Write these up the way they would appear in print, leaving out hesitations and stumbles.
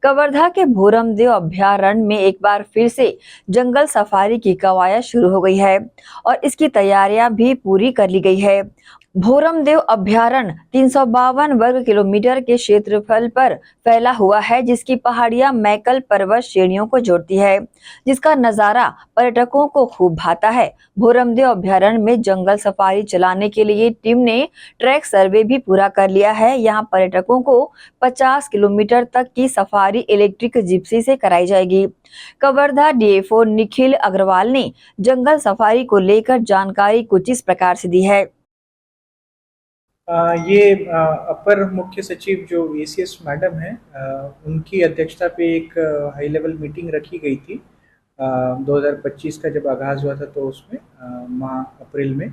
कवर्धा के भोरमदेव अभयारण्य में एक बार फिर से जंगल सफारी की कवायद शुरू हो गई है और इसकी तैयारियां भी पूरी कर ली गई है। भोरमदेव अभयारण्य 352 वर्ग किलोमीटर के क्षेत्रफल पर फैला हुआ है, जिसकी पहाड़ियां मैकल पर्वत श्रेणियों को जोड़ती है, जिसका नजारा पर्यटकों को खूब भाता है। भोरमदेव अभयारण्य में जंगल सफारी चलाने के लिए टीम ने ट्रैक सर्वे भी पूरा कर लिया है। यहाँ पर्यटकों को 50 किलोमीटर तक की सफारी इलेक्ट्रिक जिप्सी से कराई जाएगी। कवर्धा डीएफओ निखिल अग्रवाल ने जंगल सफारी को लेकर जानकारी कुछ इस प्रकार से दी है। ये अपर मुख्य सचिव जो एसीएस मैडम है, उनकी अध्यक्षता पे एक हाई लेवल मीटिंग रखी गई थी 2025 का जब आगाज़ हुआ था, तो उसमें माह अप्रैल में,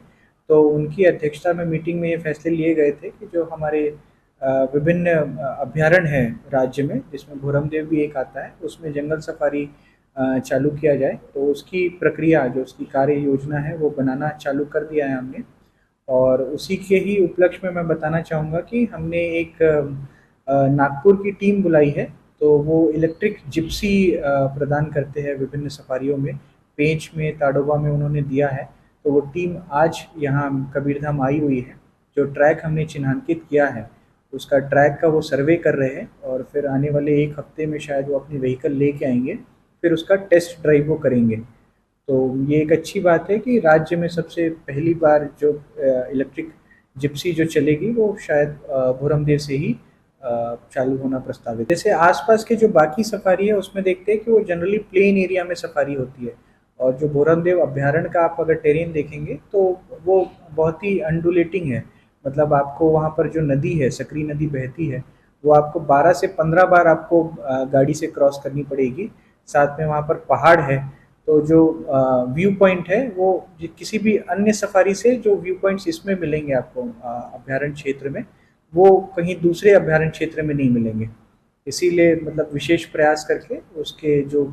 तो उनकी अध्यक्षता में मीटिंग में ये फैसले लिए गए थे कि जो हमारे विभिन्न अभ्यारण्य हैं राज्य में, जिसमें भोरमदेव भी एक आता है, उसमें जंगल सफारी चालू किया जाए। तो उसकी प्रक्रिया, जो उसकी कार्य योजना है, वो बनाना चालू कर दिया है हमने। और उसी के ही उपलक्ष्य में मैं बताना चाहूँगा कि हमने एक नागपुर की टीम बुलाई है, तो वो इलेक्ट्रिक जिप्सी प्रदान करते हैं विभिन्न सफारियों में। पेंच में, ताडोबा में उन्होंने दिया है, तो वो टीम आज यहाँ कबीरधाम आई हुई है। जो ट्रैक हमने चिन्हांकित किया है, उसका ट्रैक का वो सर्वे कर रहे हैं और फिर आने वाले 1 हफ्ते में शायद वो अपनी व्हीकल लेके आएंगे, फिर उसका टेस्ट ड्राइव वो करेंगे। तो ये एक अच्छी बात है कि राज्य में सबसे पहली बार जो इलेक्ट्रिक जिप्सी जो चलेगी, वो शायद भोरमदेव से ही चालू होना प्रस्तावित। जैसे आसपास के जो बाकी सफारी है, उसमें देखते हैं कि वो जनरली प्लेन एरिया में सफारी होती है, और जो भोरमदेव अभ्यारण्य का आप अगर टेरेन देखेंगे तो वो बहुत ही अंडुलेटिंग है। मतलब आपको वहाँ पर जो नदी है, सकरी नदी बहती है, वो आपको 12 से 15 बार आपको गाड़ी से क्रॉस करनी पड़ेगी। साथ में वहाँ पर पहाड़ है, तो जो व्यू पॉइंट है, वो किसी भी अन्य सफारी से जो व्यू पॉइंट्स इसमें मिलेंगे आपको अभ्यारण्य क्षेत्र में, वो कहीं दूसरे अभ्यारण्य क्षेत्र में नहीं मिलेंगे। इसीलिए मतलब विशेष प्रयास करके उसके जो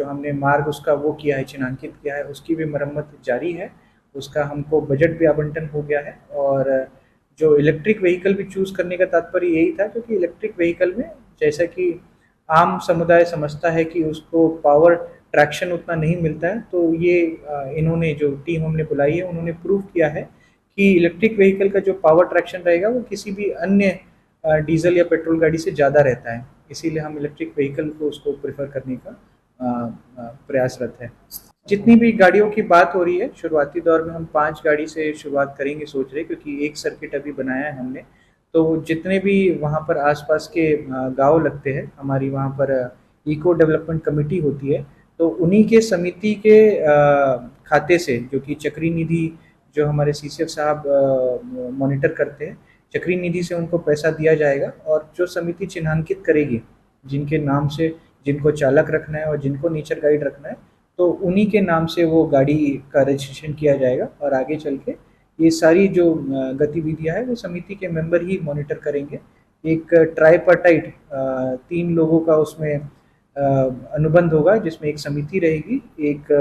हमने मार्ग उसका वो किया है, चिन्हांकित किया है, उसकी भी मरम्मत जारी है। उसका हमको बजट भी आवंटन हो गया है। और जो इलेक्ट्रिक व्हीकल भी चूज़ करने का तात्पर्य यही था, क्योंकि इलेक्ट्रिक व्हीकल में जैसा कि आम समुदाय समझता है कि उसको पावर ट्रैक्शन उतना नहीं मिलता है, तो ये इन्होंने जो टीम हमने बुलाई है, उन्होंने प्रूव किया है कि इलेक्ट्रिक व्हीकल का जो पावर ट्रैक्शन रहेगा, वो किसी भी अन्य डीजल या पेट्रोल गाड़ी से ज़्यादा रहता है। इसीलिए हम इलेक्ट्रिक व्हीकल को उसको प्रेफर करने का प्रयासरत है। जितनी भी गाड़ियों की बात हो रही है, शुरुआती दौर में हम 5 गाड़ी से शुरुआत करेंगे सोच रहे, क्योंकि एक सर्किट अभी बनाया है हमने। तो जितने भी वहाँ पर आसपास के गांव लगते हैं, हमारी वहाँ पर इको डेवलपमेंट कमेटी होती है, तो उन्हीं के समिति के खाते से, जो कि चक्री निधि, जो हमारे सीसीएफ साहब मॉनिटर करते हैं, चक्री निधि से उनको पैसा दिया जाएगा। और जो समिति चिन्हांकित करेगी जिनके नाम से, जिनको चालक रखना है और जिनको नेचर गाइड रखना है, तो उन्हीं के नाम से वो गाड़ी का रजिस्ट्रेशन किया जाएगा। और आगे चल के ये सारी जो गतिविधियां है, वो समिति के मेंबर ही मॉनिटर करेंगे। एक ट्राइपार्टाइट 3 लोगों का उसमें अनुबंध होगा, जिसमें एक समिति रहेगी, एक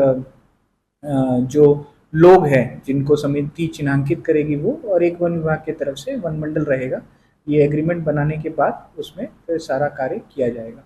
जो लोग हैं जिनको समिति चिन्हांकित करेगी वो, और एक वन विभाग की तरफ से वन मंडल रहेगा। ये एग्रीमेंट बनाने के बाद उसमें फिर सारा कार्य किया जाएगा।